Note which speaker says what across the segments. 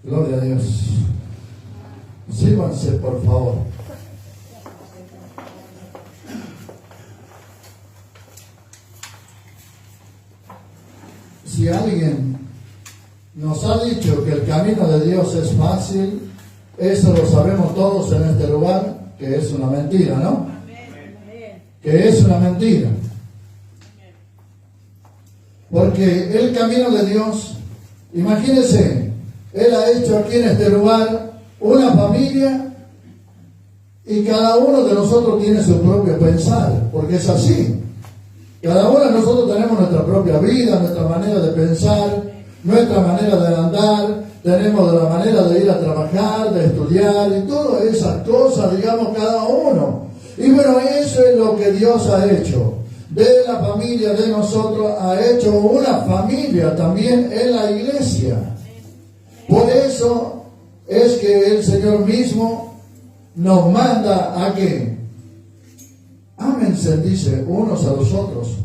Speaker 1: Gloria a Dios. Sírvanse, por favor. Si alguien nos ha dicho que el camino de Dios es fácil, eso lo sabemos todos en este lugar, que es una mentira, ¿no? Que es una mentira. Porque el camino de Dios, imagínense, Él ha hecho aquí en este lugar una familia y cada uno de nosotros tiene su propio pensar, porque es así. Cada uno de nosotros tenemos nuestra propia vida, nuestra manera de pensar, nuestra manera de andar, tenemos la manera de ir a trabajar, de estudiar y todas esas cosas, digamos, cada uno. Y bueno, eso es lo que Dios ha hecho. De la familia de nosotros ha hecho una familia también en la iglesia. Por eso es que el Señor mismo nos manda a que ámense, dice, unos a los otros.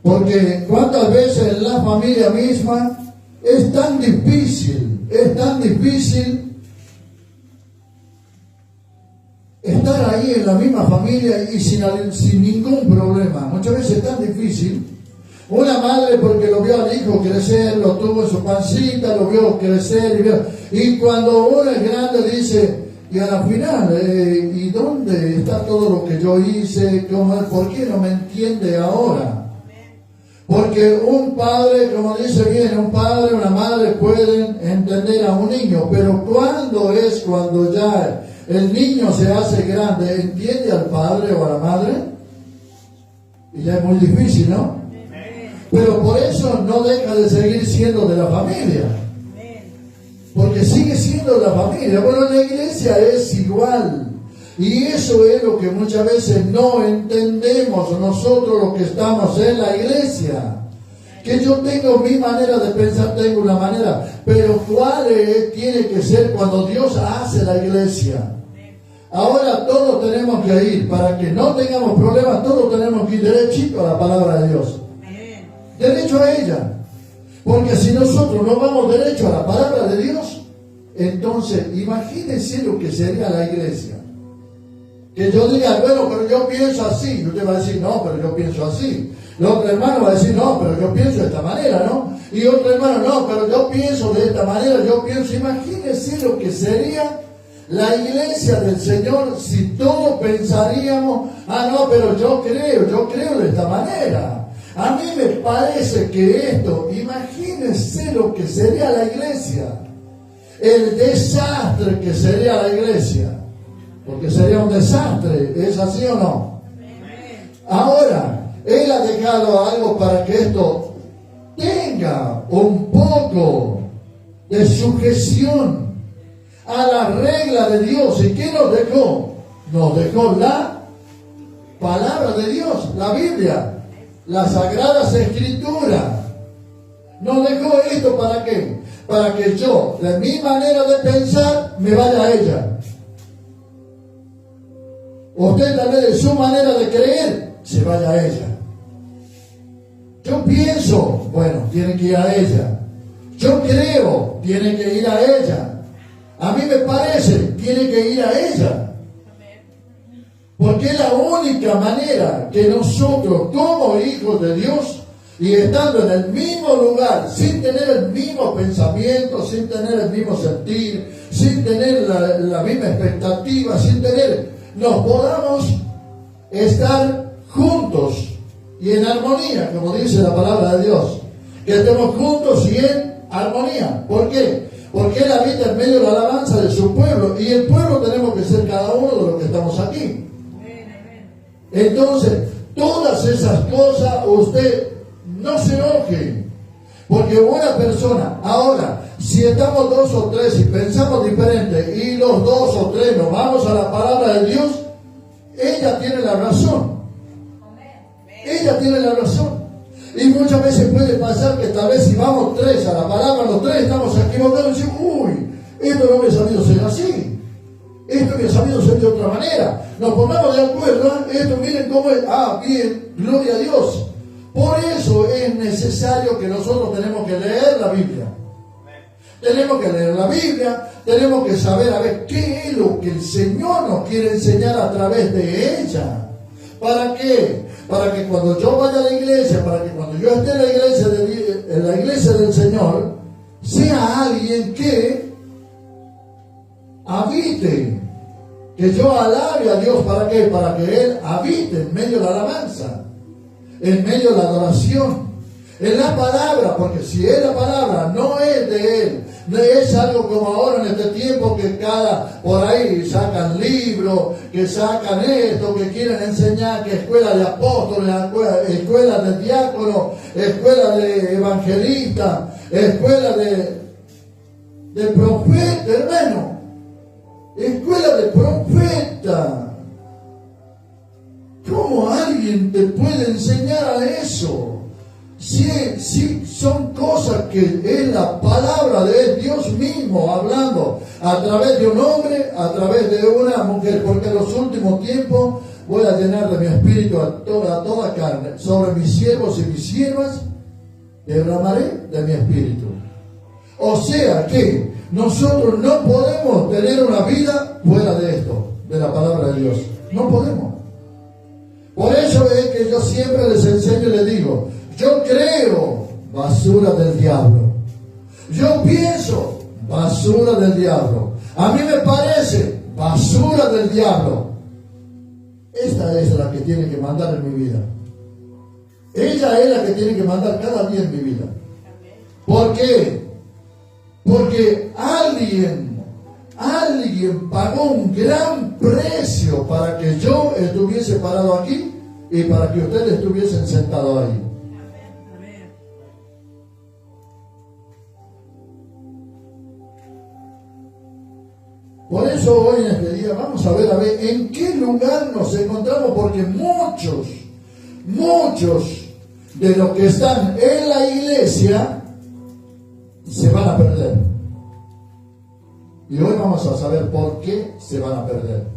Speaker 1: Porque cuántas veces en la familia misma es tan difícil estar ahí en la misma familia y sin ningún problema. Muchas veces es tan difícil. Una madre porque lo vio al hijo crecer, lo tuvo en su pancita, lo vio crecer y cuando uno es grande dice, y a la final, ¿y dónde está todo lo que yo hice? ¿Por qué no me entiende ahora? Porque un padre, como dice bien, un padre, una madre pueden entender a un niño, pero cuando ya el niño se hace grande, ¿entiende al padre o a la madre? Y ya es muy difícil, ¿no? Pero por eso no deja de seguir siendo de la familia. Porque sigue siendo de la familia. Bueno, en la iglesia es igual. Y eso es lo que muchas veces no entendemos nosotros los que estamos en la iglesia. Que yo tengo mi manera de pensar, tengo una manera. Pero ¿cuál tiene que ser cuando Dios hace la iglesia? Ahora todos tenemos que ir, para que no tengamos problemas, todos tenemos que ir derechito a la palabra de Dios. Derecho a ella. Porque si nosotros no vamos derecho a la palabra de Dios, entonces imagínense lo que sería la iglesia. Que yo diga, bueno, pero yo pienso así. Y usted va a decir, no, pero yo pienso así. El otro hermano va a decir, no, pero yo pienso de esta manera, ¿no? Y otro hermano, no, pero yo pienso de esta manera, Imagínense lo que sería la iglesia del Señor si todos pensaríamos, no, pero yo creo de esta manera. A mí me parece que imagínense lo que sería la iglesia. El desastre que sería la iglesia. Porque sería un desastre, ¿es así o no? Ahora, Él ha dejado algo para que esto tenga un poco de sujeción a la regla de Dios. ¿Y qué nos dejó? Nos dejó la palabra de Dios, la Biblia, las Sagradas Escrituras. Nos dejó esto ¿para qué? Para que yo, de mi manera de pensar, me vaya a ella. Usted también de su manera de creer, se vaya a ella. Yo pienso, bueno, tiene que ir a ella. Yo creo, tiene que ir a ella. A mí me parece, tiene que ir a ella. Porque es la única manera que nosotros, como hijos de Dios, y estando en el mismo lugar, sin tener el mismo pensamiento, sin tener el mismo sentir, sin tener la misma expectativa, nos podamos estar juntos y en armonía, como dice la palabra de Dios. Que estemos juntos y en armonía. ¿Por qué? Porque Él habita en medio de la alabanza de su pueblo. Y el pueblo tenemos que ser cada uno de los que estamos aquí. Entonces, todas esas cosas, usted no se enoje. Porque una persona, ahora, si estamos dos o tres y pensamos diferente y los dos o tres nos vamos a la palabra de Dios, ella tiene la razón. Ella tiene la razón. Y muchas veces puede pasar que tal vez si vamos tres a la palabra, los tres estamos equivocados y decimos, esto no me ha sabido ser así. Esto me ha sabido ser de otra manera. Nos pongamos de acuerdo, esto miren cómo es. Bien, gloria a Dios. Por eso es necesario que nosotros tenemos que leer la Biblia. Tenemos que leer la Biblia, tenemos que saber a ver qué es lo que el Señor nos quiere enseñar a través de ella. ¿Para qué? Para que cuando yo vaya a la iglesia, para que cuando yo esté en la iglesia del Señor, sea alguien que habite, que yo alabe a Dios. ¿Para qué? Para que Él habite en medio de la alabanza, en medio de la adoración, en la palabra, porque si es la palabra, no es de Él, no es algo como ahora en este tiempo que por ahí sacan libros, que sacan esto, que quieren enseñar que escuela de apóstoles, escuela de diáconos, escuela de evangelistas, escuela de profeta, hermano, escuela de profeta. ¿Cómo alguien te puede enseñar a eso? Sí, son cosas que es la palabra de Dios mismo hablando a través de un hombre, a través de una mujer, porque en los últimos tiempos voy a llenar de mi espíritu a toda carne. Sobre mis siervos y mis siervas derramaré de mi espíritu. O sea que nosotros no podemos tener una vida fuera de esto, de la palabra de Dios. No podemos. Por eso es que yo siempre les enseño y les digo, yo creo, basura del diablo. Yo pienso, basura del diablo. A mí me parece, basura del diablo. Esta es la que tiene que mandar en mi vida. Ella es la que tiene que mandar cada día en mi vida. ¿Por qué? Porque alguien pagó un gran precio para que yo estuviese parado aquí y para que ustedes estuviesen sentados ahí. Por eso hoy en este día vamos a ver en qué lugar nos encontramos, porque muchos de los que están en la iglesia se van a perder. Y hoy vamos a saber por qué se van a perder.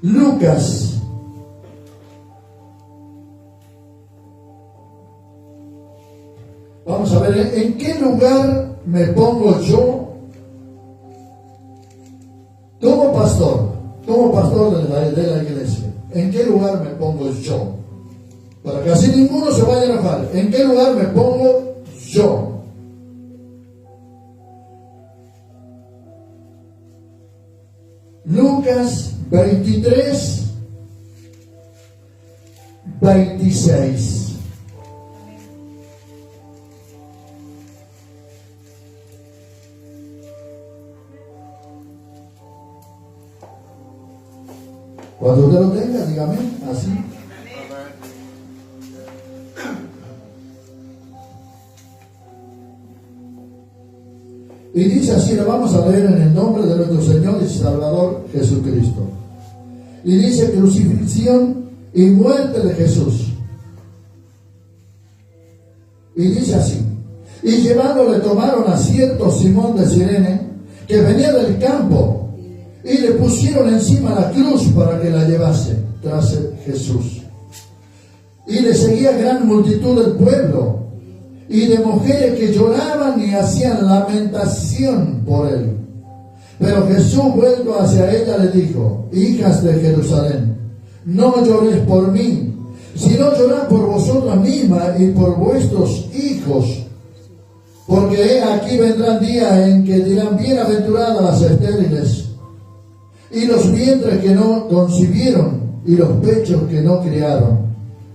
Speaker 1: Lucas vamos a ver en qué lugar me pongo yo como pastor de la iglesia. ¿En qué lugar me pongo yo? Para que así ninguno se vaya a enojar. ¿En qué lugar me pongo yo? Lucas 23, 26. Cuando usted lo tenga, dígame, así. Y dice así, lo vamos a leer en el nombre de nuestro Señor y Salvador Jesucristo. Y dice crucifixión y muerte de Jesús. Y dice así, y llevándole tomaron a cierto Simón de Cirene, que venía del campo, y le pusieron encima la cruz para que la llevase tras Jesús. Y le seguía gran multitud del pueblo, y de mujeres que lloraban y hacían lamentación por él. Pero Jesús, vuelto hacia ella, le dijo: hijas de Jerusalén, no lloréis por mí, sino llorad por vosotras mismas y por vuestros hijos. Porque aquí vendrán días en que dirán: bienaventuradas las estériles, y los vientres que no concibieron, y los pechos que no criaron.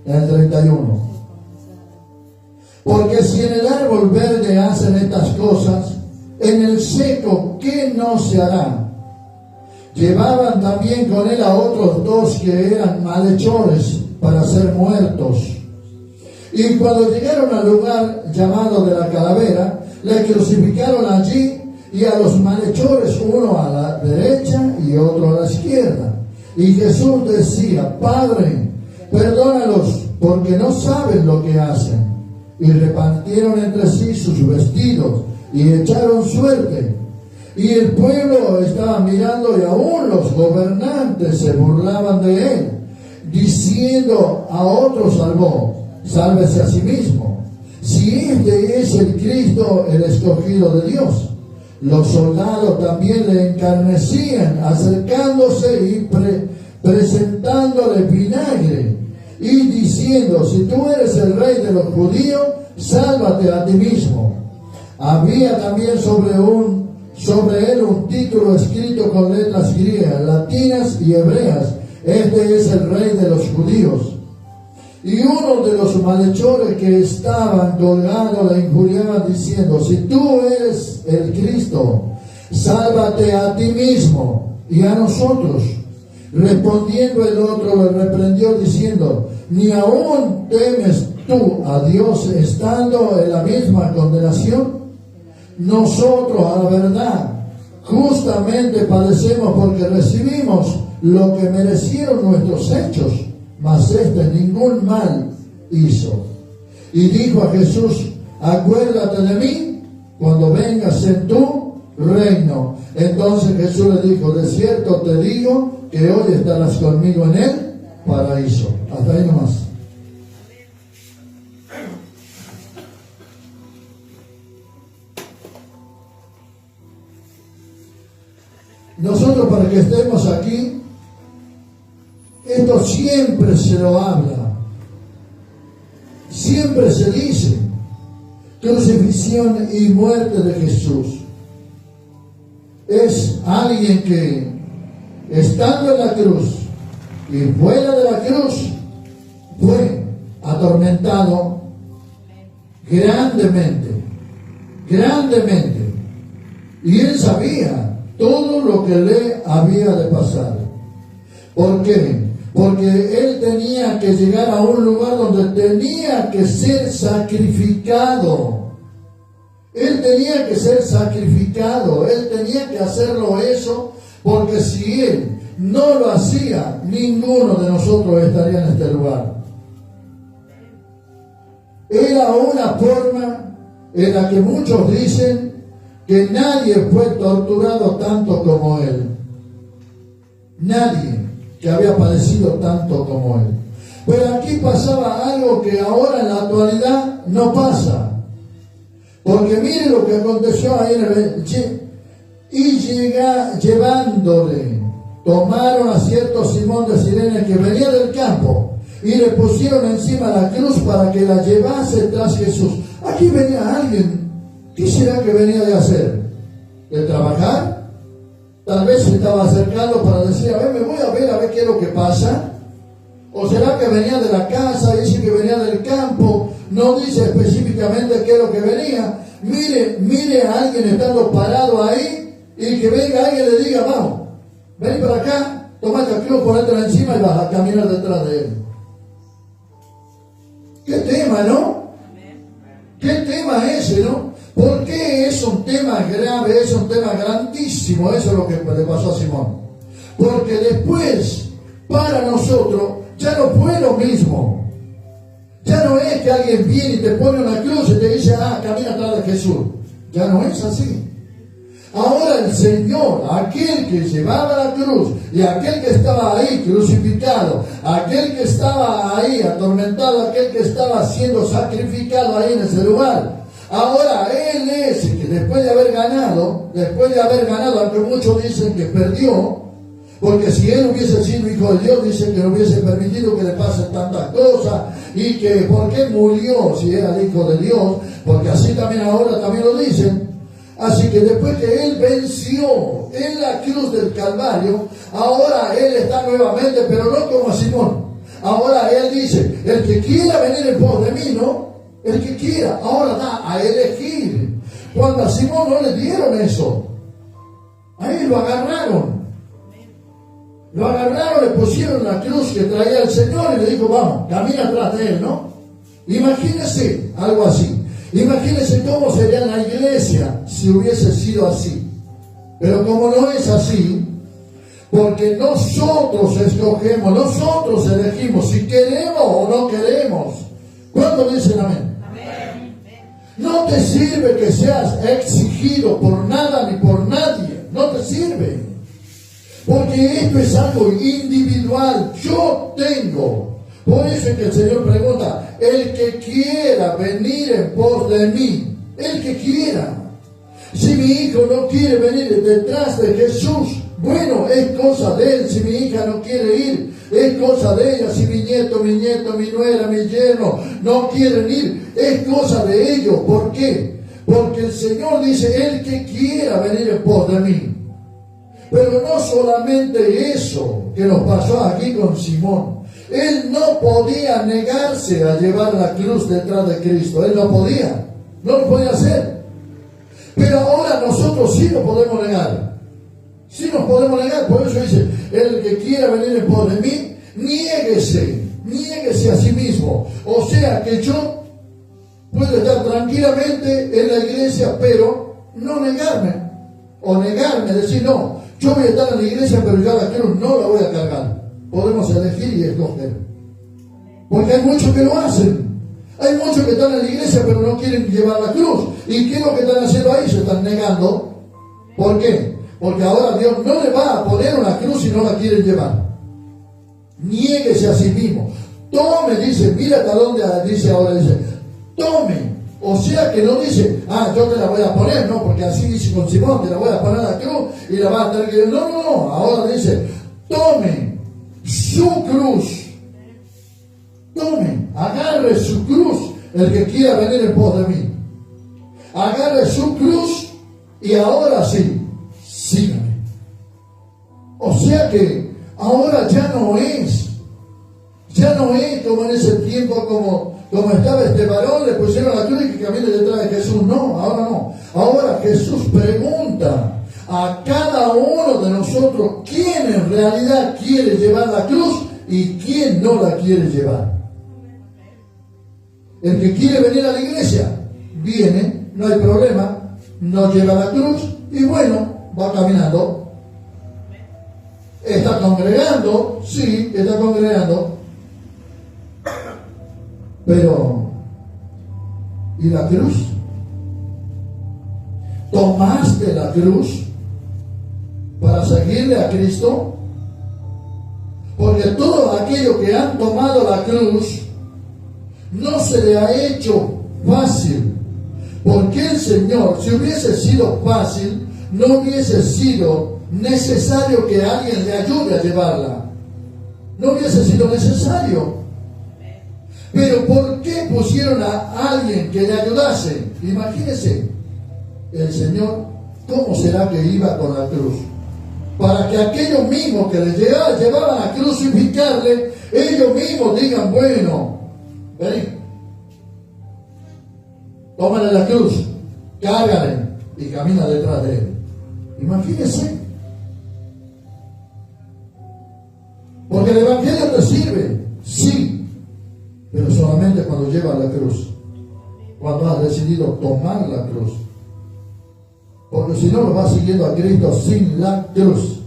Speaker 1: En el 31. Porque si en el árbol verde hacen estas cosas, en el seco, ¿qué no se hará? Llevaban también con él a otros dos que eran malhechores para ser muertos. Y cuando llegaron al lugar llamado de la Calavera, le crucificaron allí, y a los malhechores, uno a la derecha y otro a la izquierda. Y Jesús decía: Padre, perdónalos, porque no saben lo que hacen. Y repartieron entre sí sus vestidos y echaron suerte. Y el pueblo estaba mirando, y aún los gobernantes se burlaban de él, diciendo: a otro salvó, sálvese a sí mismo. Si este es el Cristo, el escogido de Dios. Los soldados también le encarnecían, acercándose y presentándole vinagre y diciendo: si tú eres el rey de los judíos, sálvate a ti mismo. Había también sobre él un título escrito con letras griegas, latinas y hebreas: este es el rey de los judíos. Y uno de los malhechores que estaban colgados le injuriaban diciendo: si tú eres el Cristo, sálvate a ti mismo y a nosotros. Respondiendo el otro le reprendió diciendo: ¿ni aún temes tú a Dios estando en la misma condenación? Nosotros, a la verdad, justamente padecemos porque recibimos lo que merecieron nuestros hechos, mas ningún mal hizo. Y dijo a Jesús: acuérdate de mí cuando vengas en tu reino. Entonces Jesús le dijo: de cierto te digo que hoy estarás conmigo en el paraíso. Hasta ahí nomás. Nosotros, para que estemos aquí, esto siempre se lo habla, siempre se dice: crucifixión y muerte de Jesús. Es alguien que, estando en la cruz y fuera de la cruz, fue atormentado grandemente, y él sabía todo lo que le había de pasar. ¿Por qué? Porque él tenía que llegar a un lugar donde tenía que ser sacrificado. Él tenía que ser sacrificado, él tenía que hacerlo eso, porque si él no lo hacía, ninguno de nosotros estaría en este lugar. Era una forma en la que muchos dicen que nadie fue torturado tanto como él. Nadie que había padecido tanto como él. Pero aquí pasaba algo que ahora en la actualidad no pasa. Porque mire lo que aconteció ahí en el... Y llevándole, tomaron a cierto Simón de Cirene que venía del campo y le pusieron encima la cruz para que la llevase tras Jesús. Aquí venía alguien. ¿Qué será que venía de hacer? ¿De trabajar? Tal vez se estaba acercando para decir: a ver, me voy a ver qué es lo que pasa. ¿O será que venía de la casa? Dice que venía del campo. No dice específicamente qué es lo que venía. Mire a alguien estando parado ahí y que venga alguien y le diga: vamos, ven para acá, toma esta cruz, ponértela encima y vas a caminar detrás de él. ¿Qué tema, no? ¿Qué tema ese, no? ¿Por qué es un tema grave, es un tema grandísimo? Eso es lo que le pasó a Simón. Porque después, para nosotros, ya no fue lo mismo. Ya no es que alguien viene y te pone una cruz y te dice: camina atrás de Jesús. Ya no es así. Ahora el Señor, aquel que llevaba la cruz y aquel que estaba ahí crucificado, aquel que estaba ahí atormentado, aquel que estaba siendo sacrificado ahí en ese lugar, ahora Él es el que después de haber ganado, aunque muchos dicen que perdió, porque si Él hubiese sido hijo de Dios, dicen que no hubiese permitido que le pasen tantas cosas, y que ¿por qué murió si era el hijo de Dios? Porque así también ahora también lo dicen. Así que después que Él venció en la cruz del Calvario, ahora Él está nuevamente, pero no como a Simón. Ahora Él dice: el que quiera venir en pos de mí, ¿no? El que quiera, ahora da a elegir. Cuando a Simón no le dieron eso, ahí lo agarraron, le pusieron la cruz que traía el Señor y le dijo: vamos, camina atrás de Él, ¿no? Imagínense algo así. Imagínense cómo sería la iglesia si hubiese sido así. Pero como no es así, porque nosotros escogemos, nosotros elegimos si queremos o no queremos. ¿Cuántos dicen amén? Amén. No te sirve que seas exigido por nada ni por nadie. No te sirve. Porque esto es algo individual. Yo tengo Por eso es que el Señor pregunta, el que quiera venir en pos de mí, el que quiera. Si mi hijo no quiere venir detrás de Jesús, bueno, es cosa de él. Si mi hija no quiere ir, es cosa de ella. Si mi nieto, mi nuera, mi yerno no quieren ir, es cosa de ellos. ¿Por qué? Porque el Señor dice, el que quiera venir en pos de mí. Pero no solamente eso que nos pasó aquí con Simón. Él no podía negarse a llevar la cruz detrás de Cristo. Él no podía. No lo podía hacer. Pero ahora nosotros sí lo podemos negar. Sí nos podemos negar. Por eso dice, el que quiera venir en pos de mí, niéguese a sí mismo. O sea que yo puedo estar tranquilamente en la iglesia, pero no negarme. O negarme, decir, no, yo voy a estar en la iglesia, pero ya la cruz no la voy a cargar. Podemos elegir y escoger. Porque hay muchos que lo hacen. Hay muchos que están en la iglesia pero no quieren llevar la cruz. ¿Y qué es lo que están haciendo ahí? Se están negando. ¿Por qué? Porque ahora Dios no le va a poner una cruz si no la quieren llevar. Niéguese a sí mismo. Tome, dice, mira hasta dónde dice ahora, dice, tome. O sea que no dice, yo te la voy a poner, no, porque así dice con Simón, te la voy a poner a la cruz y la vas a tener que... No. Ahora dice, tome su cruz. Tome, agarre su cruz, el que quiera venir en pos de mí. Agarre su cruz y ahora sí, sígame. O sea que ahora ya no es como en ese tiempo, como estaba este varón, le pusieron la cruz y que camine detrás de Jesús. No, ahora no. Ahora Jesús pregunta a cada uno de nosotros quién en realidad quiere llevar la cruz y quién no la quiere llevar. El que quiere venir a la iglesia, viene, no hay problema, no lleva la cruz y bueno, va caminando. Está congregando, sí, está congregando. Pero, ¿y la cruz? ¿Tomaste la cruz para seguirle a Cristo? Porque todos aquellos que han tomado la cruz, no se le ha hecho fácil. Porque el Señor, si hubiese sido fácil, no hubiese sido necesario que alguien le ayude a llevarla. No hubiese sido necesario. Pero ¿por qué pusieron a alguien que le ayudase? Imagínense, el Señor, ¿cómo será que iba con la cruz? Para que aquellos mismos que le llevaban a crucificarle, ellos mismos digan, bueno, vení, tómale la cruz, cárgale y camina detrás de él. Imagínense. Porque el Evangelio te sirve, sí, pero solamente cuando llevas la cruz, cuando has decidido tomar la cruz. Porque si no, lo vas siguiendo a Cristo sin la cruz.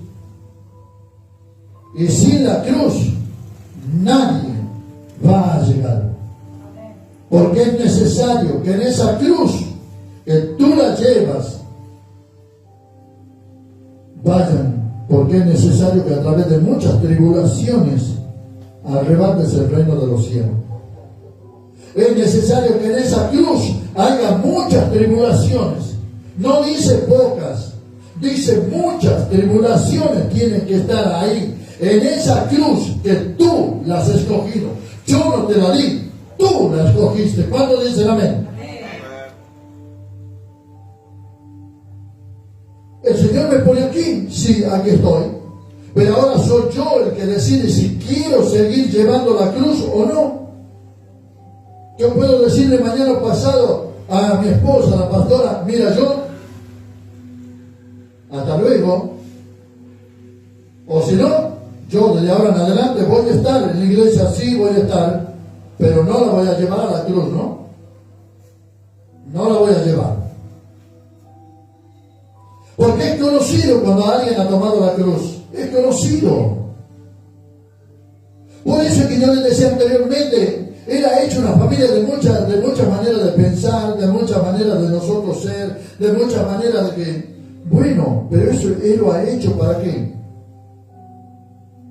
Speaker 1: Y sin la cruz, nadie va a llegar. Porque es necesario que en esa cruz que tú la llevas, vayan. Porque es necesario que a través de muchas tribulaciones arrebates el reino de los cielos. Es necesario que en esa cruz haya muchas tribulaciones. No dice pocas, dice muchas tribulaciones tienen que estar ahí. En esa cruz que tú la has escogido. Yo no te la di, tú la escogiste. ¿Cuándo dicen amén? ¿El Señor me pone aquí? Sí, aquí estoy. Pero ahora soy yo el que decide si quiero seguir llevando la cruz o no. Yo puedo decirle mañana pasado a mi esposa, a la pastora, mira, yo, hasta luego. O si no, yo desde ahora en adelante voy a estar en la iglesia, sí voy a estar, pero no la voy a llevar a la cruz, ¿no? No la voy a llevar. Porque es conocido cuando alguien ha tomado la cruz. Es conocido. Por eso es que yo les decía anteriormente, Él ha hecho una familia de muchas maneras de pensar, de muchas maneras de nosotros ser, de muchas maneras de que, bueno, pero eso Él lo ha hecho ¿para qué?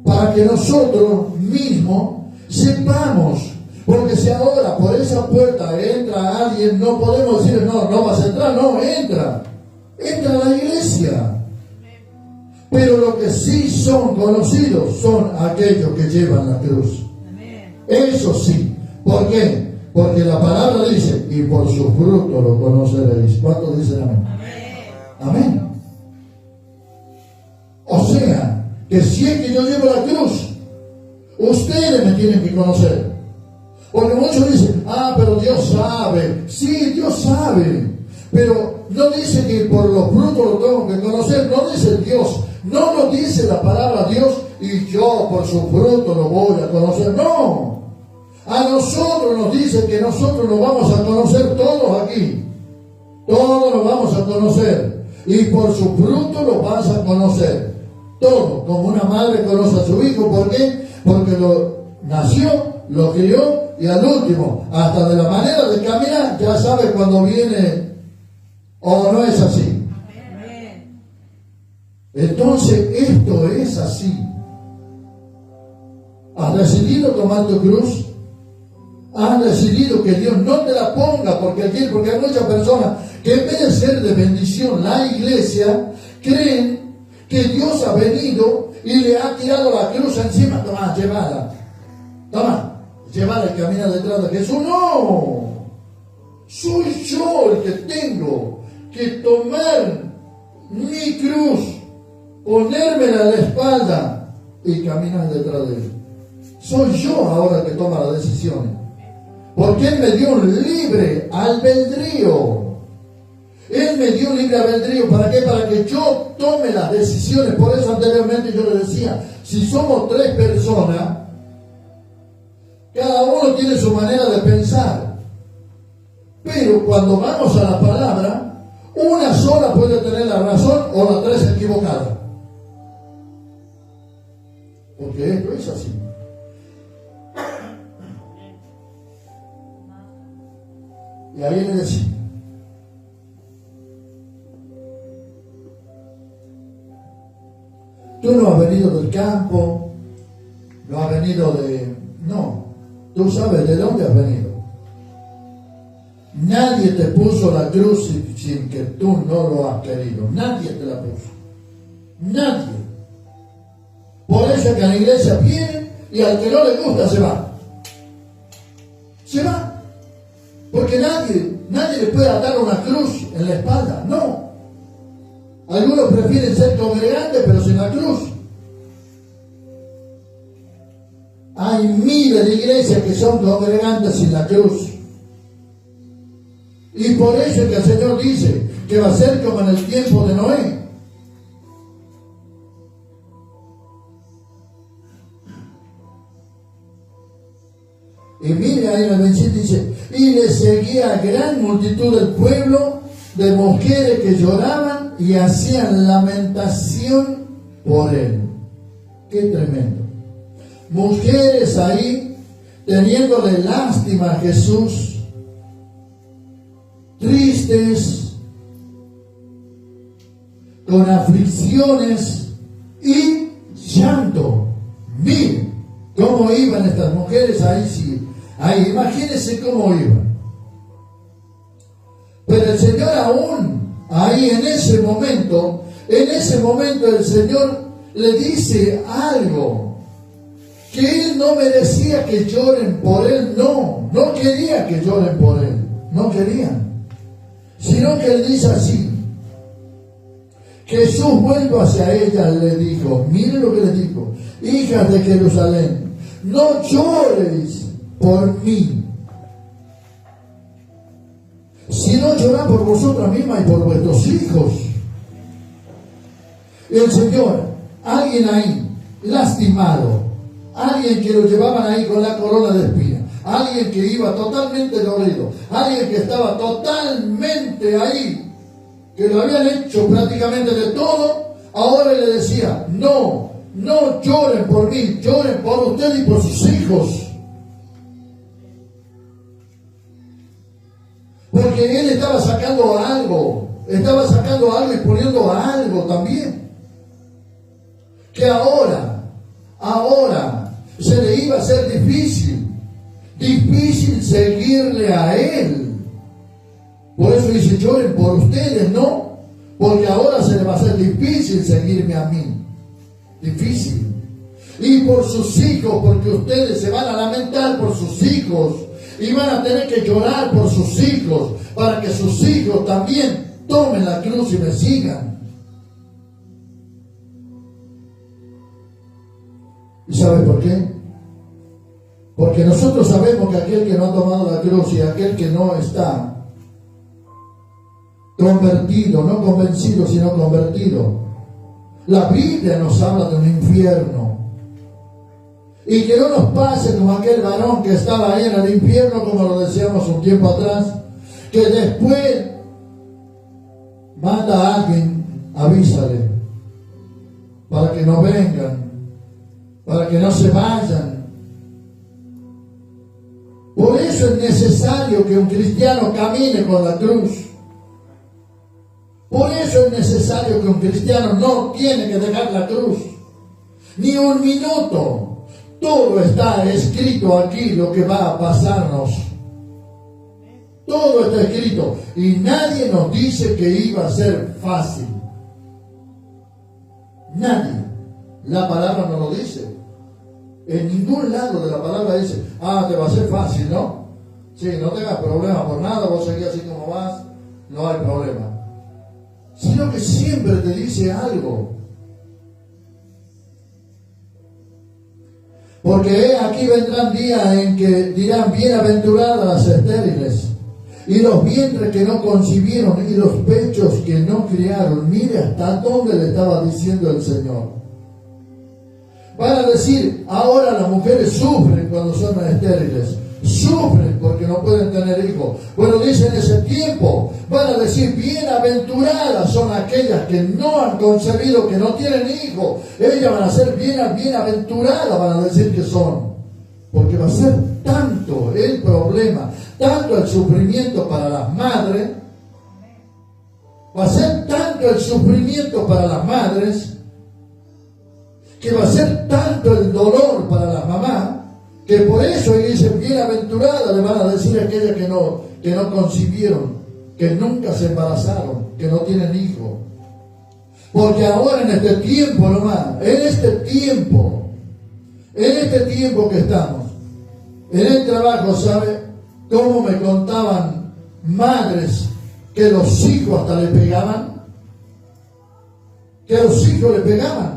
Speaker 1: Para que nosotros mismos sepamos, porque si ahora por esa puerta entra alguien, no podemos decir, no vas a entrar, no, entra a la iglesia. Pero lo que sí son conocidos son aquellos que llevan la cruz. Eso sí. ¿Por qué? Porque la palabra dice, y por sus frutos lo conoceréis. ¿Cuántos dicen amén? Amén. O sea, que si es que yo llevo la cruz, ustedes me tienen que conocer. Porque muchos dicen, pero Dios sabe. Sí, Dios sabe. Pero no dice que por los frutos lo tengo que conocer. No dice Dios. No nos dice la palabra Dios y yo por su fruto lo voy a conocer. No. A nosotros nos dice que nosotros lo vamos a conocer todos aquí. Todos lo vamos a conocer. Y por su fruto lo vas a conocer. Todo. Como una madre conoce a su hijo. ¿Por qué? Porque lo nació, lo crió y al último, hasta de la manera de caminar, ya sabe cuando viene o no es así. Entonces, esto es así. ¿Has decidido tomar tu cruz? ¿Has decidido que Dios no te la ponga? Porque hay muchas personas que en vez de ser de bendición la iglesia, creen que Dios ha venido y le ha tirado la cruz encima. Toma, llévala. Toma, llévala y camina detrás de Jesús. No. Soy yo el que tengo que tomar mi cruz, ponérmela a la espalda y caminar detrás de él. Soy yo ahora el que toma las decisiones. Porque Él me dio un libre albedrío. Él me dio un libre albedrío. ¿Para qué? Para que yo tome las decisiones. Por eso anteriormente yo le decía, si somos 3 personas, cada uno tiene su manera de pensar. Pero cuando vamos a la palabra, una sola puede tener la razón o las 3 equivocadas. Porque esto es así. Y ahí le decía, tú no has venido del campo, no has venido de... No, tú sabes de dónde has venido. Nadie te puso la cruz sin que tú no lo has querido. Nadie te la puso. Nadie. Por eso es que a la iglesia viene y al que no le gusta se va. Se va. Porque nadie le puede atar una cruz en la espalda. No. Algunos prefieren ser congregantes pero sin la cruz. Hay miles de iglesias que son congregantes sin la cruz. Y por eso es que el Señor dice que va a ser como en el tiempo de Noé. Y mire ahí en el 27 dice, y le seguía gran multitud del pueblo de mujeres que lloraban y hacían lamentación por él. Qué tremendo. Mujeres ahí teniéndole lástima a Jesús, tristes, con aflicciones y llanto. Miren cómo iban estas mujeres ahí, sí. Ahí, imagínense cómo iban. Pero el Señor aún, ahí en ese momento el Señor le dice algo, que Él no merecía que lloren por Él, no quería que lloren por Él, no querían, sino que Él dice así, Jesús vuelve hacia ellas, le dijo, miren lo que le dijo, hijas de Jerusalén, no lloréis por mí, sino llorad por vosotras mismas y por vuestros hijos. El Señor, alguien ahí, lastimado, alguien que lo llevaban ahí con la corona de espinas, alguien que iba totalmente dolido, alguien que estaba totalmente ahí, que lo habían hecho prácticamente de todo, ahora le decía, no lloren por mí, lloren por usted y por sus hijos. Porque Él estaba sacando algo y poniendo algo también. Que ahora, se le iba a ser difícil seguirle a Él. Por eso dice, lloren por ustedes, ¿no? Porque ahora se le va a hacer difícil seguirme a mí. Difícil. Y por sus hijos, porque ustedes se van a lamentar por sus hijos y van a tener que llorar por sus hijos, para que sus hijos también tomen la cruz y me sigan. ¿Y sabe por qué? Porque nosotros sabemos que aquel que no ha tomado la cruz y aquel que no está convertido, no convencido, sino convertido, la Biblia nos habla de un infierno. Y que no nos pase como aquel varón que estaba ahí en el infierno, como lo decíamos un tiempo atrás, que después manda a alguien, avísale, para que no vengan, para que no se vayan. Por eso es necesario que un cristiano camine con la cruz. Por eso es necesario que un cristiano no tiene que dejar la cruz, ni un minuto. Todo está escrito aquí, lo que va a pasarnos. Todo está escrito. Y nadie nos dice que iba a ser fácil. Nadie. La palabra no lo dice. En ningún lado de la palabra dice, te va a ser fácil, ¿no? Sí, no tengas problema por nada, vos seguís así como vas, no hay problema. Sino que siempre te dice algo. Porque aquí vendrán días en que dirán, bienaventuradas las estériles, y los vientres que no concibieron, y los pechos que no criaron. Mire hasta dónde le estaba diciendo el Señor. Van a decir, ahora las mujeres sufren cuando son estériles. Sufren porque no pueden tener hijos. Bueno, dice en ese tiempo, van a decir, bienaventuradas son aquellas que no han concebido, que no tienen hijos. Ellas van a ser bienaventuradas, van a decir que son. Porque va a ser tanto el problema, tanto el sufrimiento para las madres, va a ser tanto el sufrimiento para las madres, que va a ser tanto el dolor para las mamás, que por eso dicen bienaventurada, le van a decir a aquellas que no concibieron, que nunca se embarazaron, que no tienen hijos. Porque ahora en este tiempo nomás, en este tiempo que estamos, en el trabajo, ¿sabe cómo me contaban madres que los hijos hasta le pegaban? Que los hijos le pegaban.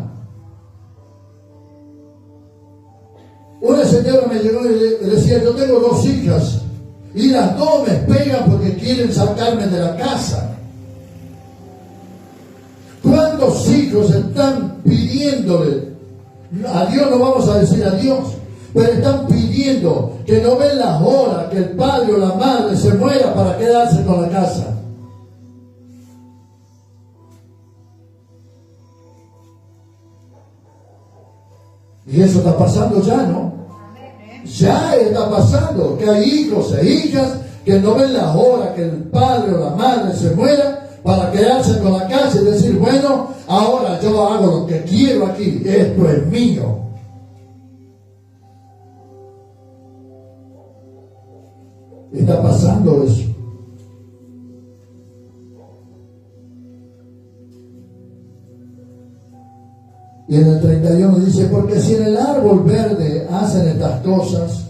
Speaker 1: Una señora me llegó y le decía, yo tengo 2 hijas y las 2 me pegan porque quieren sacarme de la casa. ¿Cuántos hijos están pidiéndole a Dios? No vamos a decir a Dios, pero están pidiendo que no ven las horas que el padre o la madre se muera para quedarse con la casa. Y eso está pasando ya, ¿no? Ya está pasando que hay hijos e hijas que no ven la hora que el padre o la madre se muera para quedarse con la casa y decir, bueno, ahora yo hago lo que quiero aquí, esto es mío. Está pasando eso. Y en el 31 dice, porque si en el árbol verde hacen estas cosas,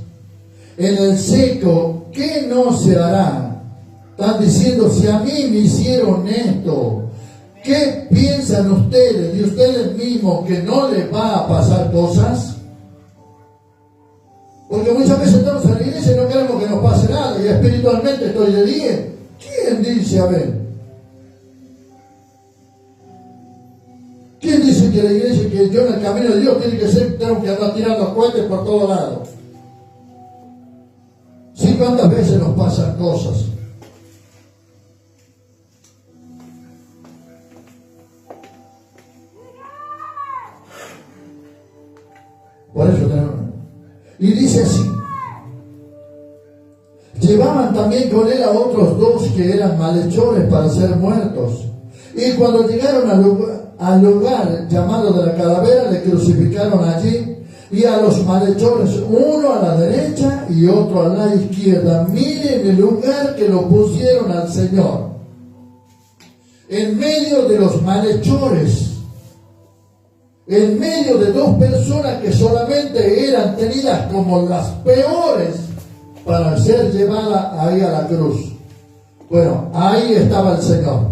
Speaker 1: en el seco, ¿qué no se hará? Están diciendo, si a mí me hicieron esto, ¿qué piensan ustedes y ustedes mismos que no les va a pasar cosas? Porque muchas veces estamos en la iglesia y no queremos que nos pase nada, y espiritualmente estoy de 10. ¿Quién dice, a ver? ¿Quién dice que la iglesia, que yo en el camino de Dios tengo que andar tirando cohetes por todos lados? ¿Sí? ¿Cuántas veces nos pasan cosas? Por eso tenemos. Y dice así, llevaban también con él a otros 2 que eran malhechores para ser muertos. Y cuando llegaron al lugar llamado de la calavera, le crucificaron allí, y a los malhechores, uno a la derecha y otro a la izquierda. Miren el lugar que lo pusieron al Señor. En medio de los malhechores, en medio de dos personas que solamente eran tenidas como las peores para ser llevadas ahí a la cruz. Bueno, ahí estaba el Señor.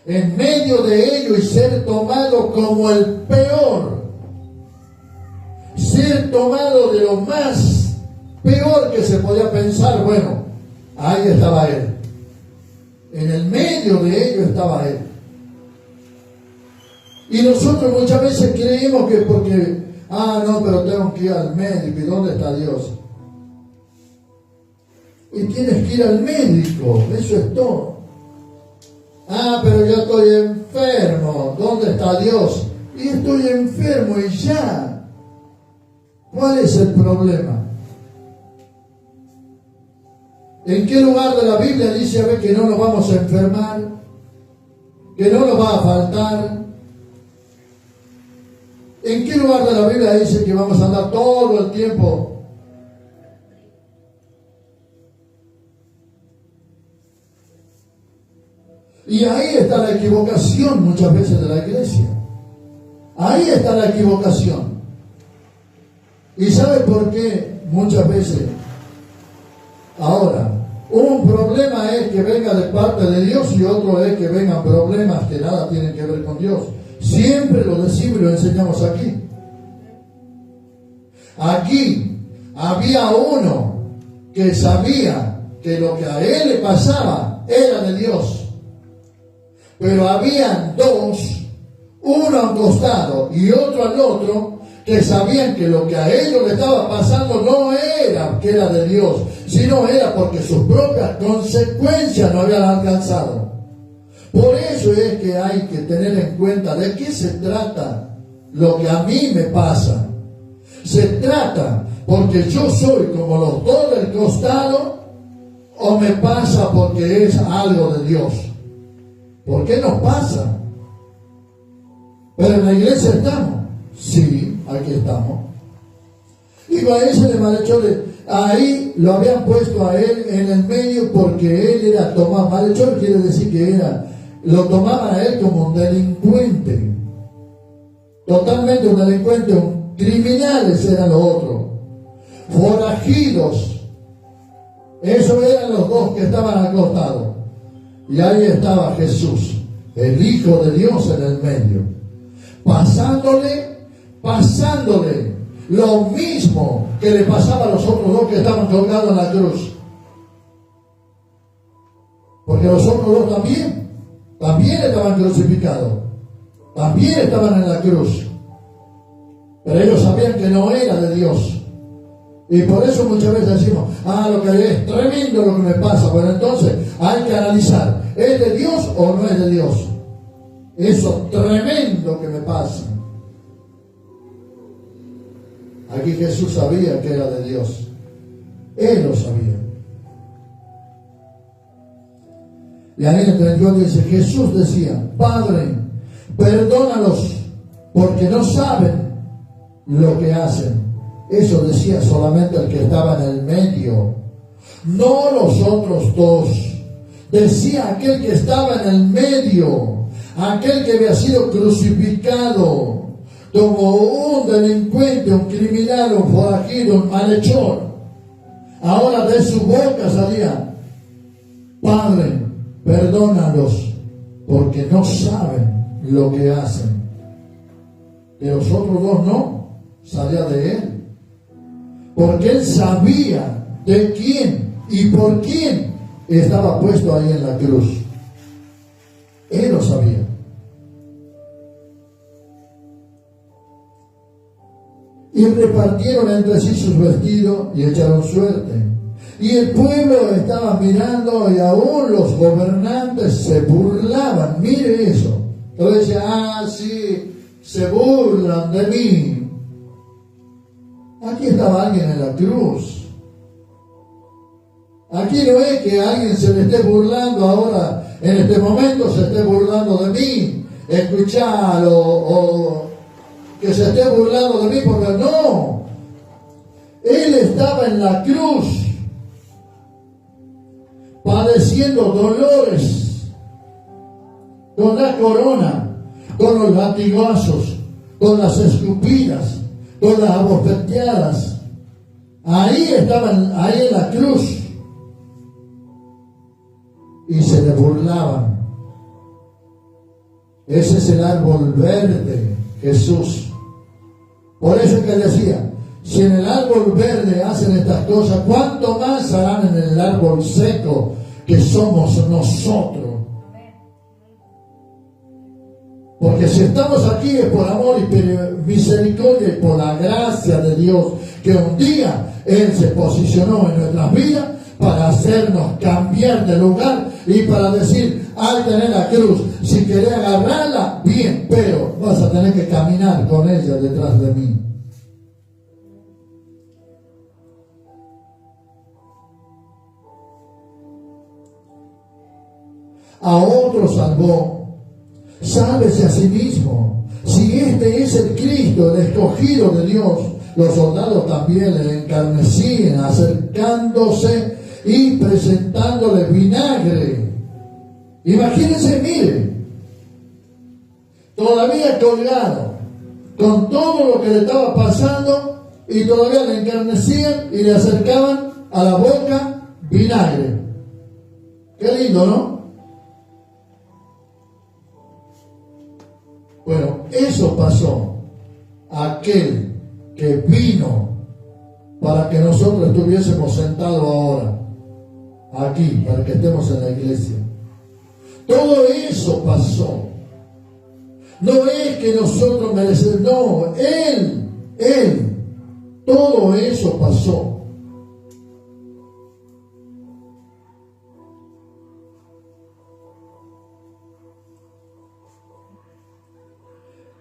Speaker 1: En medio de ello y ser tomado como el peor, ser tomado de lo más peor que se podía pensar, bueno, ahí estaba Él. En el medio de ello estaba Él. Y nosotros muchas veces creemos que porque, no, pero tengo que ir al médico, ¿y dónde está Dios? Y tienes que ir al médico, eso es todo. Pero yo estoy enfermo, ¿dónde está Dios? Y estoy enfermo y ya. ¿Cuál es el problema? ¿En qué lugar de la Biblia dice a ver que no nos vamos a enfermar? ¿Que no nos va a faltar? ¿En qué lugar de la Biblia dice que vamos a andar todo el tiempo? Y ahí está la equivocación muchas veces de la iglesia. Ahí está la equivocación. ¿Y sabe por qué muchas veces? Ahora, un problema es que venga de parte de Dios y otro es que vengan problemas que nada tienen que ver con Dios. Siempre lo decimos y lo enseñamos aquí. Aquí había uno que sabía que lo que a él le pasaba era de Dios. Pero habían dos, uno a un costado y otro al otro, que sabían que lo que a ellos le estaba pasando no era que era de Dios, sino era porque sus propias consecuencias no habían alcanzado. Por eso es que hay que tener en cuenta de qué se trata lo que a mí me pasa. Se trata porque yo soy como los dos del costado, o me pasa porque es algo de Dios. ¿Por qué nos pasa? Pero en la iglesia estamos. Sí, aquí estamos. Y con ese de malhechores, ahí lo habían puesto a él en el medio porque él era tomado. Malhechor quiere decir que lo tomaban a él como un delincuente. Totalmente un delincuente, criminales eran los otros. Forajidos. Esos eran los dos que estaban al costado. Y ahí estaba Jesús, el Hijo de Dios en el medio, pasándole lo mismo que le pasaba a los otros dos que estaban colgados en la cruz. Porque los otros dos también estaban crucificados, también estaban en la cruz. Pero ellos sabían que no era de Dios. Y por eso muchas veces decimos, lo que es tremendo lo que me pasa. Pero entonces hay que analizar, ¿es de Dios o no es de Dios? Eso tremendo que me pasa. Aquí Jesús sabía que era de Dios. Él lo sabía. Y ahí en el 34 dice, Jesús decía, Padre, perdónalos porque no saben lo que hacen. Eso decía solamente el que estaba en el medio, no los otros dos. Decía aquel que estaba en el medio, aquel que había sido crucificado como un delincuente, un criminal, un forajido, un malhechor. Ahora de su boca salía, Padre, perdónalos porque no saben lo que hacen. De los otros dos no, salía de él. Porque él sabía de quién y por quién estaba puesto ahí en la cruz. Él lo sabía. Y repartieron entre sí sus vestidos y echaron suerte. Y el pueblo estaba mirando y aún los gobernantes se burlaban. Mire eso. Entonces decía, sí, se burlan de mí. Aquí estaba alguien en la cruz. Aquí no es que alguien se le esté burlando ahora, en este momento se esté burlando de mí. Escuchalo que se esté burlando de mí, porque no. Él estaba en la cruz, padeciendo dolores, con la corona, con los latigazos, con las escupidas, con las abofeteadas. Ahí estaban, ahí en la cruz. Y se le burlaban. Ese es el árbol verde, Jesús. Por eso que decía, si en el árbol verde hacen estas cosas, ¿cuánto más harán en el árbol seco que somos nosotros? Porque si estamos aquí es por amor y misericordia y por la gracia de Dios, que un día Él se posicionó en nuestras vidas para hacernos cambiar de lugar y para decir, al tener la cruz, si querés agarrarla, bien, pero vas a tener que caminar con ella detrás de mí. A otro salvó, sálvese a sí mismo. Si este es el Cristo, el escogido de Dios, los soldados también le encarnecían, acercándose y presentándole vinagre. Imagínense, miren, todavía colgado, con todo lo que le estaba pasando, y todavía le encarnecían y le acercaban a la boca vinagre. Qué lindo, ¿no? Bueno, eso pasó. Aquel que vino para que nosotros estuviésemos sentados ahora, aquí, para que estemos en la iglesia. Todo eso pasó. No es que nosotros merecemos, no, Él, todo eso pasó.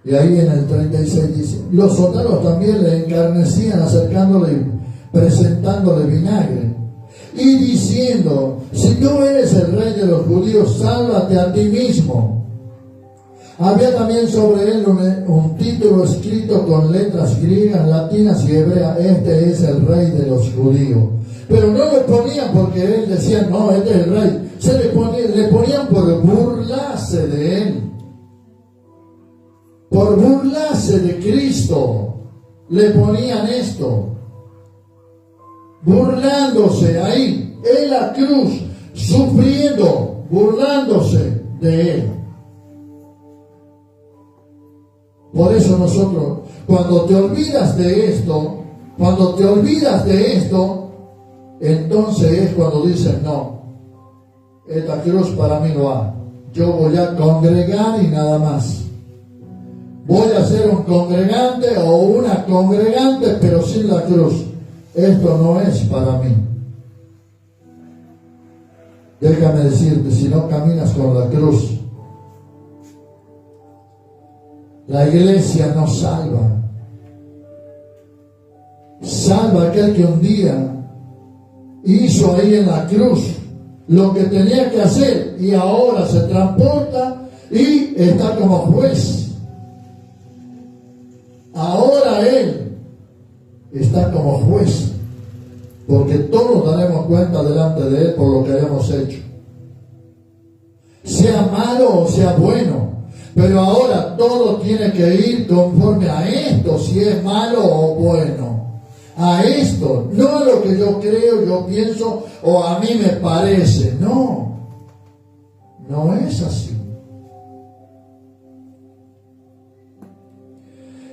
Speaker 1: Y ahí en el 36 dice, los soldados también le encarnecían acercándole, presentándole vinagre y diciendo, si tú eres el rey de los judíos, sálvate a ti mismo. Había también sobre él un título escrito con letras griegas, latinas y hebreas, este es el rey de los judíos. Pero no le ponían porque él decía, no, este es el rey. Le ponían por burlarse de él. Por burlarse de Cristo, le ponían esto. Burlándose ahí, en la cruz, sufriendo, burlándose de Él. Por eso nosotros, cuando te olvidas de esto, entonces es cuando dices, no, esta cruz para mí no va. Yo voy a congregar y nada más. Voy a ser un congregante o una congregante, pero sin la cruz. Esto no es para mí. Déjame decirte, si no caminas con la cruz, la iglesia no salva. Salva aquel que un día hizo ahí en la cruz lo que tenía que hacer y ahora se transporta y está como juez. Ahora Él está como juez, porque todos daremos cuenta delante de Él por lo que hayamos hecho, sea malo o sea bueno, pero ahora todo tiene que ir conforme a esto, si es malo o bueno, a esto, no a lo que yo creo, yo pienso o a mí me parece, no es así.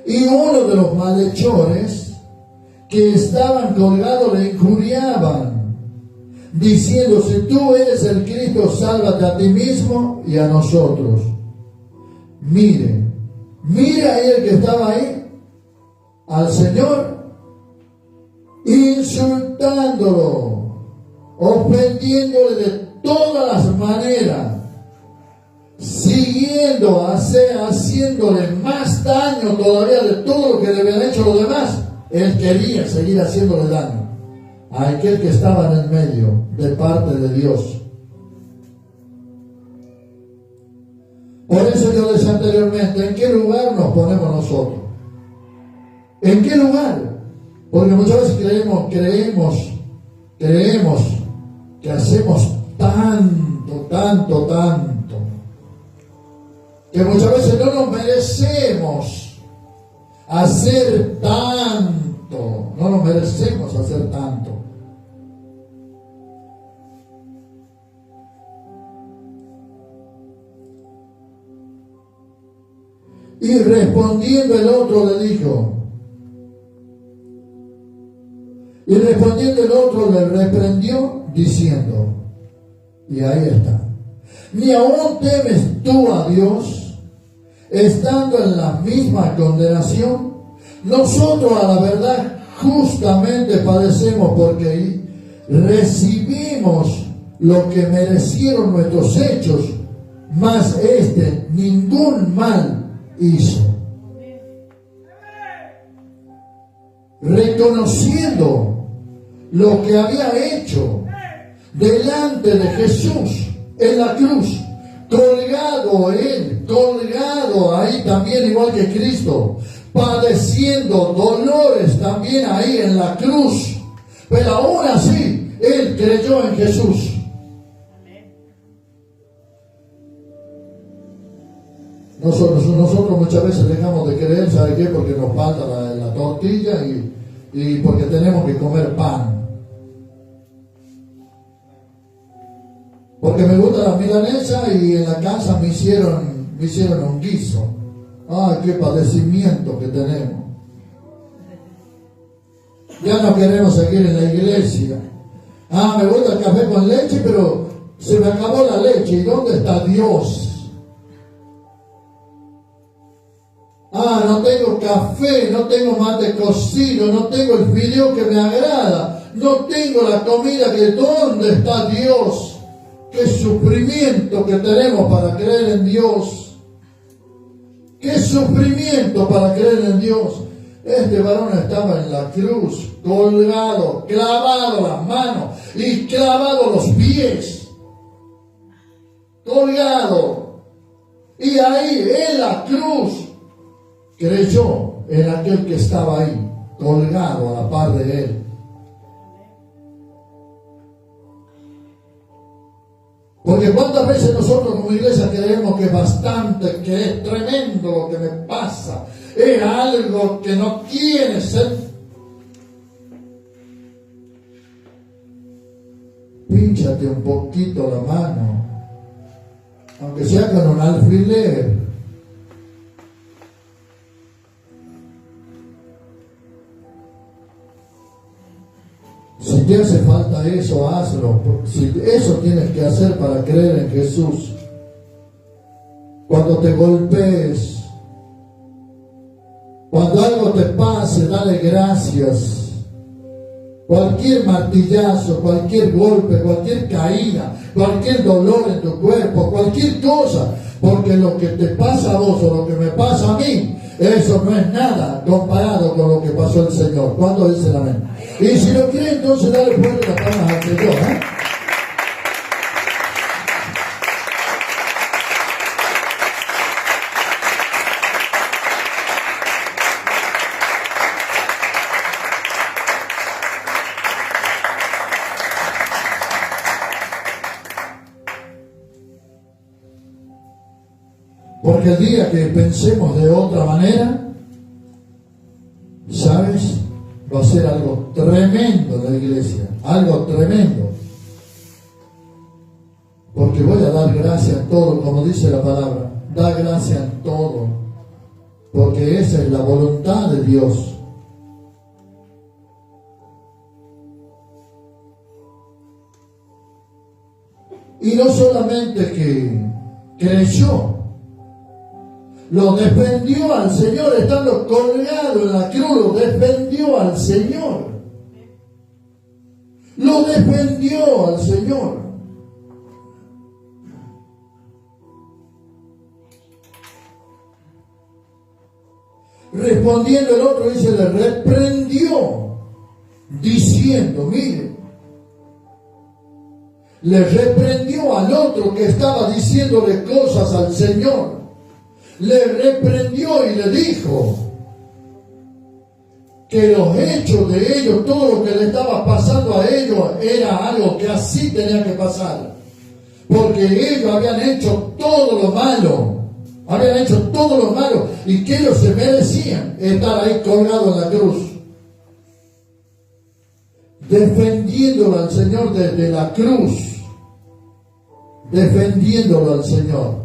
Speaker 1: Y uno de los malhechores que estaban colgados le injuriaban, diciendo, si tú eres el Cristo, sálvate a ti mismo y a nosotros. Mire ahí el que estaba ahí, al Señor, insultándolo, ofendiéndole de todas las maneras, siguiendo, haciéndole más daño todavía de todo lo que le habían hecho los demás. Él quería seguir haciéndole daño a aquel que estaba en el medio de parte de Dios. Por eso yo decía anteriormente, ¿en qué lugar nos ponemos nosotros? ¿En qué lugar? Porque muchas veces creemos que hacemos tanto, que muchas veces no nos merecemos hacer tanto, no nos merecemos hacer tanto. Y respondiendo el otro le dijo, y respondiendo el otro le reprendió diciendo, y ahí está, ¿ni aún temes tú a Dios, estando en la misma condenación? Nosotros a la verdad justamente padecemos porque recibimos lo que merecieron nuestros hechos, mas ningún mal hizo. Reconociendo lo que había hecho delante de Jesús en la cruz, colgado ahí también igual que Cristo, padeciendo dolores también ahí en la cruz, pero aún así él creyó en Jesús. Nosotros muchas veces dejamos de creer, ¿sabe qué? Porque nos falta la tortilla y porque tenemos que comer pan. Porque me gusta la milanesa y en la casa me hicieron un guiso. ¡Ay, qué padecimiento que tenemos! Ya no queremos seguir en la iglesia. Me gusta el café con leche, pero se me acabó la leche. ¿Y dónde está Dios? No tengo café, no tengo mate cocido, no tengo el fideo que me agrada, no tengo la comida que... ¿Dónde está Dios? ¡Qué sufrimiento que tenemos para creer en Dios! ¡Qué sufrimiento para creer en Dios! Este varón estaba en la cruz, colgado, clavado las manos y clavado los pies. Colgado. Y ahí, en la cruz, creyó en aquel que estaba ahí, colgado a la par de él. Porque cuántas veces nosotros como iglesia creemos que es bastante, que es tremendo lo que me pasa, es algo que no tiene ser. Pínchate un poquito la mano, aunque sea con un alfiler. Si te hace falta eso, hazlo. Si eso tienes que hacer para creer en Jesús. Cuando te golpees, cuando algo te pase, dale gracias. Cualquier martillazo, cualquier golpe, cualquier caída, cualquier dolor en tu cuerpo, cualquier cosa, porque lo que te pasa a vos o lo que me pasa a mí, eso no es nada comparado con lo que pasó el Señor. ¿Cuándo dice el amén? Y si lo quiere, entonces dale fuerte las palmas al Señor, Porque el día que pensemos de otra manera, ¿sabes? Va a ser algo tremendo en la iglesia, algo tremendo. Porque voy a dar gracias en todo, como dice la palabra, da gracias en todo, porque esa es la voluntad de Dios. Y no solamente que creyó, lo defendió al Señor, estando colgado en la cruz, lo defendió al Señor. Lo defendió al Señor. Respondiendo el otro, dice, le reprendió, diciendo, mire, le reprendió al otro que estaba diciéndole cosas al Señor. Le reprendió y le dijo, que los hechos de ellos, todo lo que le estaba pasando a ellos, era algo que así tenía que pasar. Porque ellos habían hecho todo lo malo. Habían hecho todo lo malo. Y que ellos se merecían estar ahí colgados en la cruz. Defendiéndolo al Señor desde la cruz. Defendiéndolo al Señor.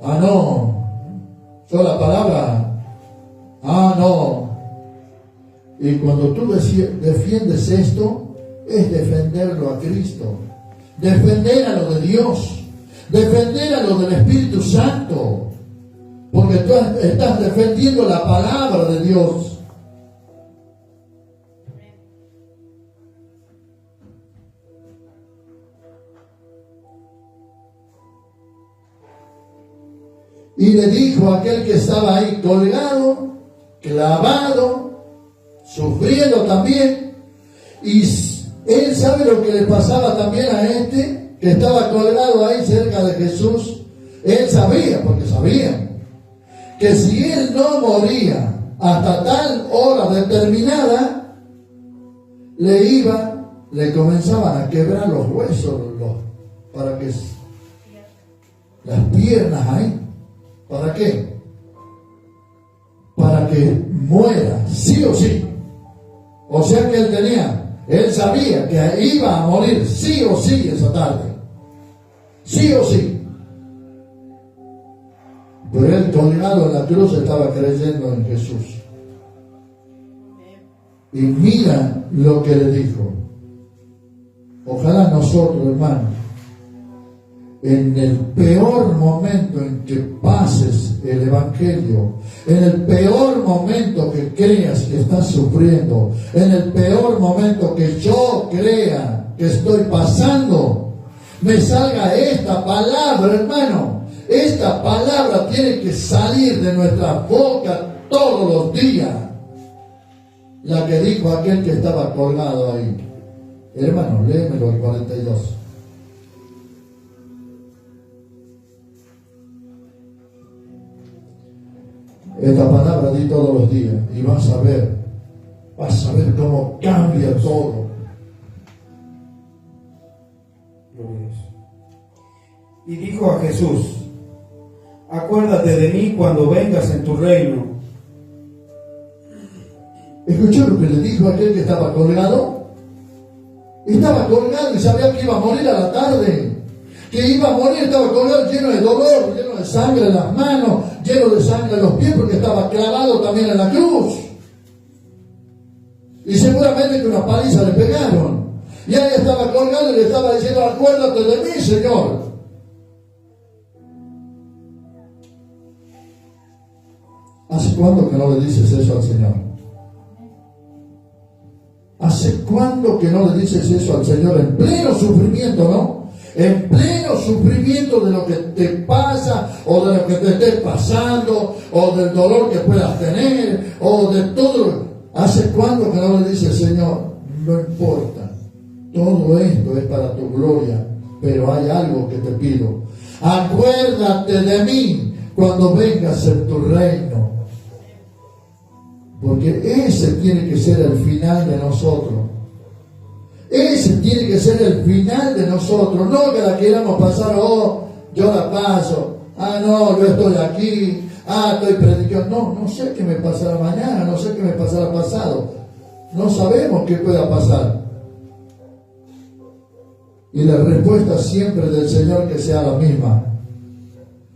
Speaker 1: Ah, no. Sola palabra. Ah, no. Y cuando tú defiendes esto, es defenderlo a Cristo. Defender a lo de Dios. Defender a lo del Espíritu Santo. Porque tú estás defendiendo la palabra de Dios. Y le dijo a aquel que estaba ahí colgado, clavado, sufriendo también, y él sabe lo que le pasaba también a este que estaba colgado ahí cerca de Jesús. Él sabía, porque sabía, que si él no moría hasta tal hora determinada, le comenzaban a quebrar los huesos, para que las piernas ahí. ¿Para qué? Para que muera, sí o sí. O sea que él sabía que iba a morir sí o sí esa tarde. Sí o sí. Pero él colgado en la cruz estaba creyendo en Jesús. Y mira lo que le dijo. Ojalá nosotros, hermanos, en el peor momento en que pases el Evangelio, en el peor momento que creas que estás sufriendo, en el peor momento que yo crea que estoy pasando, me salga esta palabra, hermano. Esta palabra tiene que salir de nuestra boca todos los días. La que dijo aquel que estaba colgado ahí. Hermano, léemelo el 42. Esta palabra di todos los días y vas a ver cómo cambia todo.
Speaker 2: Y dijo a Jesús: acuérdate de mí cuando vengas en tu reino.
Speaker 1: ¿Escuchó lo que le dijo aquel que estaba colgado? Estaba colgado y sabía que iba a morir a la tarde. Que iba a morir, estaba colgado lleno de dolor, lleno de sangre en las manos, lleno de sangre en los pies, porque estaba clavado también en la cruz. Y seguramente que una paliza le pegaron. Y ahí estaba colgado y le estaba diciendo: acuérdate de mí, Señor. ¿Hace cuándo que no le dices eso al Señor? ¿Hace cuándo que no le dices eso al Señor en pleno sufrimiento, no? En pleno sufrimiento de lo que te pasa, o de lo que te esté pasando, o del dolor que puedas tener, o de todo. ¿Hace cuándo que no le dices: Señor, no importa, todo esto es para tu gloria, pero hay algo que te pido? Acuérdate de mí cuando vengas en tu reino. Porque ese tiene que ser el final de nosotros. Ese tiene que ser el final de nosotros. No que la queramos pasar: oh, yo la paso. Ah, no, yo estoy aquí. Ah, estoy predicando. No sé qué me pasará mañana. No sé qué me pasará pasado. No sabemos qué pueda pasar. Y la respuesta siempre del Señor que sea la misma.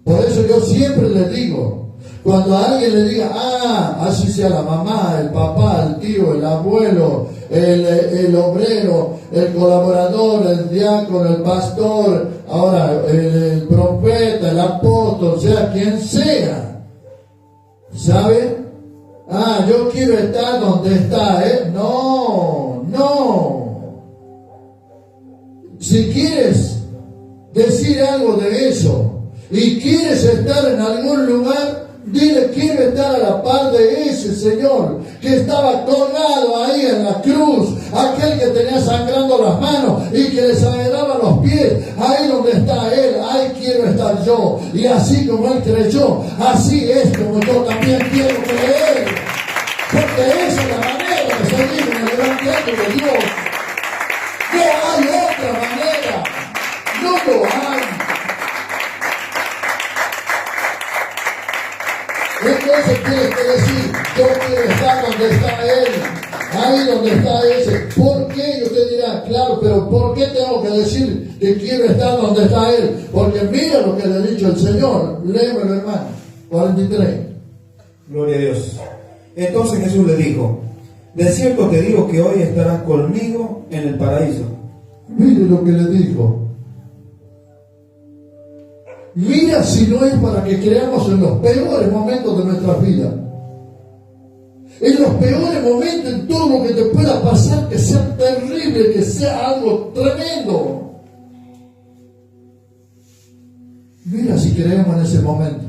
Speaker 1: Por eso yo siempre le digo, cuando a alguien le diga: ah, así sea la mamá, el papá, el tío, el abuelo, el obrero, el colaborador, el diácono, el pastor, ahora el profeta, el apóstol, sea quien sea, ¿sabe? Ah, yo quiero estar donde está él. No. Si quieres decir algo de eso y quieres estar en algún lugar, dile: quiero estar a la par de ese Señor que estaba colgado ahí en la cruz, aquel que tenía sangrando las manos y que le sangraba los pies. Ahí donde está Él, ahí quiero estar yo. Y así como Él creyó, así es como yo también quiero creer. Porque esa es la manera de seguir en el Evangelio de Dios. No hay otra manera. No lo hay. Entonces tienes que decir, yo quiero estar donde está Él, ahí donde está ese. ¿Por qué? Yo te dirá, claro, pero ¿por qué tengo que decir que quiero estar donde está Él? Porque mira lo que le ha dicho el Señor. Léemelo, hermano. 43.
Speaker 2: Gloria a Dios. Entonces Jesús le dijo, de cierto te digo que hoy estarás conmigo en el paraíso.
Speaker 1: Mire lo que le dijo. Mira si no es para que creamos en los peores momentos de nuestras vidas. En los peores momentos, en todo lo que te pueda pasar, que sea terrible, que sea algo tremendo. Mira si creemos en ese momento.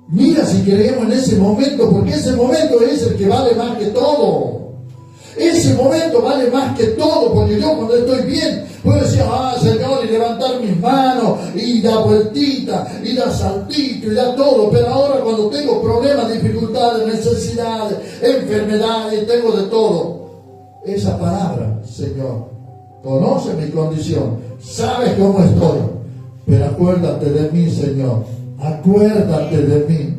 Speaker 1: Mira si creemos en ese momento, porque ese momento es el que vale más que todo. Ese momento vale más que todo, porque yo cuando estoy bien puedo decir, Señor, y levantar mis manos, y dar vueltita, y dar saltito, y dar todo. Pero ahora cuando tengo problemas, dificultades, necesidades, enfermedades, tengo de todo. Esa palabra, Señor, conoce mi condición, sabes cómo estoy, pero acuérdate de mí, Señor, acuérdate de mí.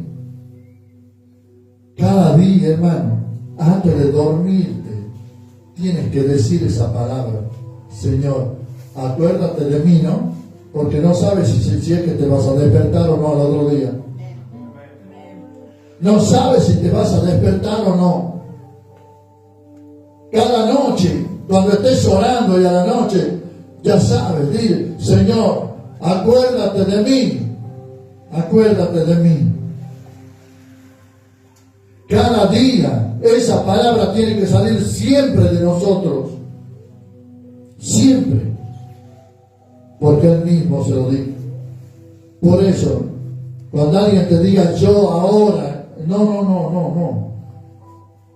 Speaker 1: Cada día, hermano, antes de dormirte, tienes que decir esa palabra. Señor, acuérdate de mí, ¿no? Porque no sabes si es que te vas a despertar o no al otro día. No sabes si te vas a despertar o no. Cada noche, cuando estés orando y a la noche, ya sabes, dile, Señor, acuérdate de mí. Acuérdate de mí. Cada día, esa palabra tiene que salir siempre de nosotros. Siempre. Porque Él mismo se lo dijo. Por eso, cuando alguien te diga yo ahora, no.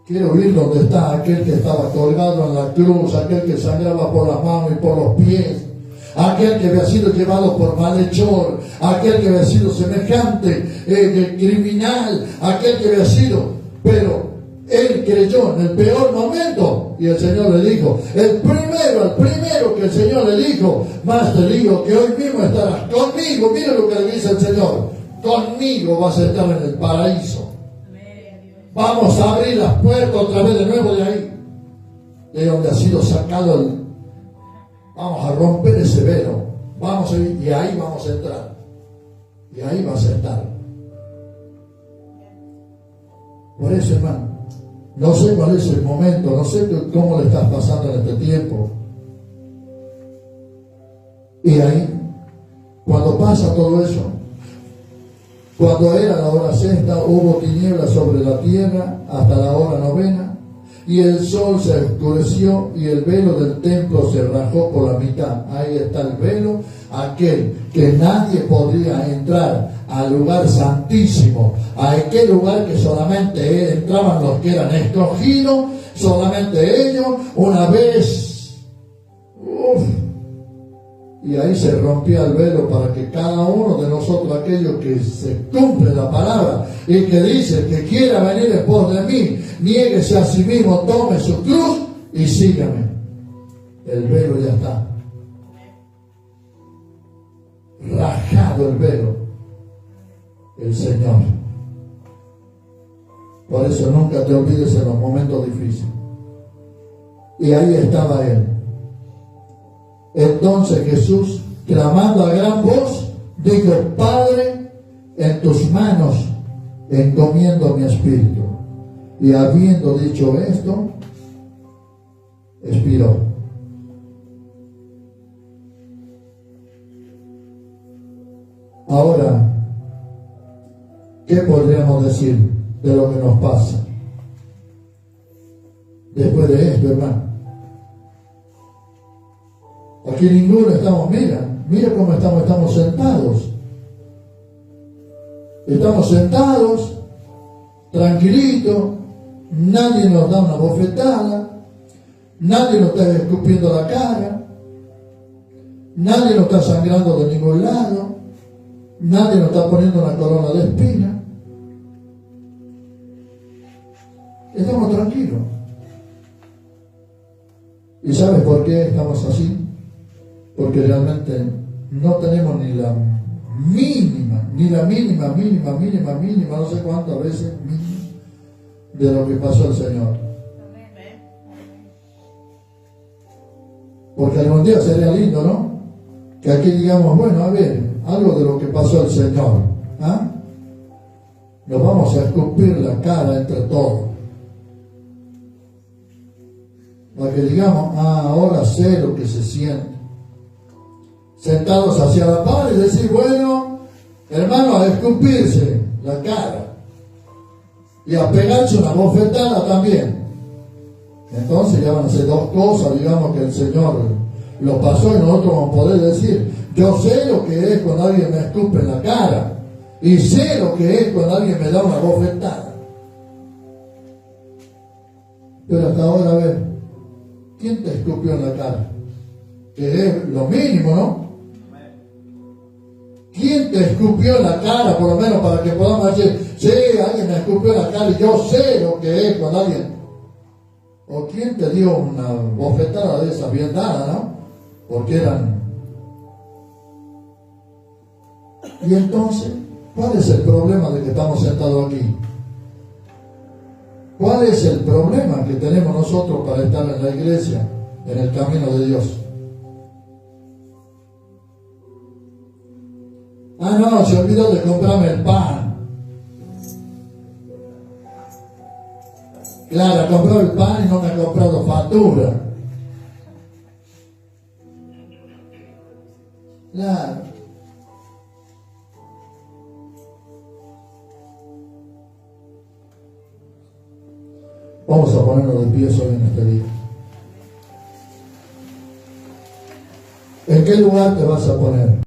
Speaker 1: Quiero ir donde está aquel que estaba colgado en la cruz, aquel que sangraba por las manos y por los pies, aquel que había sido llevado por malhechor, aquel que había sido semejante criminal, aquel que había sido, pero Él creyó en el peor momento y el Señor le dijo, el primero que el Señor le dijo, más te digo que hoy mismo estarás conmigo. Mira lo que le dice el Señor, conmigo vas a estar en el paraíso. Vamos a abrir las puertas otra vez de nuevo de ahí, de donde ha sido sacado vamos a romper ese velo, vamos a ir y ahí vamos a entrar, y ahí vas a estar. Por eso, hermano, no sé cuál es el momento, no sé cómo le estás pasando en este tiempo. Y ahí, cuando pasa todo eso, cuando era la hora sexta, hubo tinieblas sobre la tierra hasta la hora novena, y el sol se oscureció y el velo del templo se rajó por la mitad. Ahí está el velo, aquel que nadie podría entrar al lugar santísimo, a aquel lugar que solamente entraban los que eran escogidos, solamente ellos, una vez. Y ahí se rompía el velo para que cada uno de nosotros, aquellos que se cumple la palabra y que dice que quiera venir en pos de mí, niéguese a sí mismo, tome su cruz y sígame. El velo ya está rajado, el velo, el Señor. Por eso nunca te olvides en los momentos difíciles. Y ahí estaba Él. Entonces Jesús, clamando a gran voz, dijo, Padre, en tus manos encomiendo mi espíritu. Y habiendo dicho esto, expiró. Ahora, ¿qué podríamos decir de lo que nos pasa después de esto, hermano? Aquí ninguno estamos, mira cómo estamos sentados. Estamos sentados, tranquilitos, nadie nos da una bofetada, nadie nos está escupiendo la cara, nadie nos está sangrando de ningún lado, nadie nos está poniendo una corona de espina. Estamos tranquilos. ¿Y sabes por qué estamos así? Porque realmente no tenemos ni la mínima, no sé cuántas veces mínima, de lo que pasó al Señor. Porque algún día sería lindo, ¿no? Que aquí digamos, bueno, a ver, algo de lo que pasó al Señor. ¿Ah? Nos vamos a escupir la cara entre todos. Para que digamos, ahora sé lo que se siente. Sentados hacia la par y decir, bueno, hermano, a escupirse la cara. Y a pegarse una bofetada también. Entonces ya van a ser dos cosas, digamos, que el Señor lo pasó y nosotros vamos a poder decir, yo sé lo que es cuando alguien me escupe en la cara y sé lo que es cuando alguien me da una bofetada. Pero hasta ahora, a ver, ¿quién te escupió en la cara? Que es lo mínimo, ¿no? ¿Quién te escupió en la cara, por lo menos para que podamos decir, sí, alguien me escupió en la cara y yo sé lo que es cuando alguien... ¿O quién te dio una bofetada de esas bien dada, no? Porque eran... Y entonces, ¿cuál es el problema de que estamos sentados aquí? ¿Cuál es el problema que tenemos nosotros para estar en la iglesia, en el camino de Dios? Ah, no, se olvidó de comprarme el pan. Claro, compró el pan y no me ha comprado factura. Claro. Vamos a ponernos de pie hoy en este día. ¿En qué lugar te vas a poner?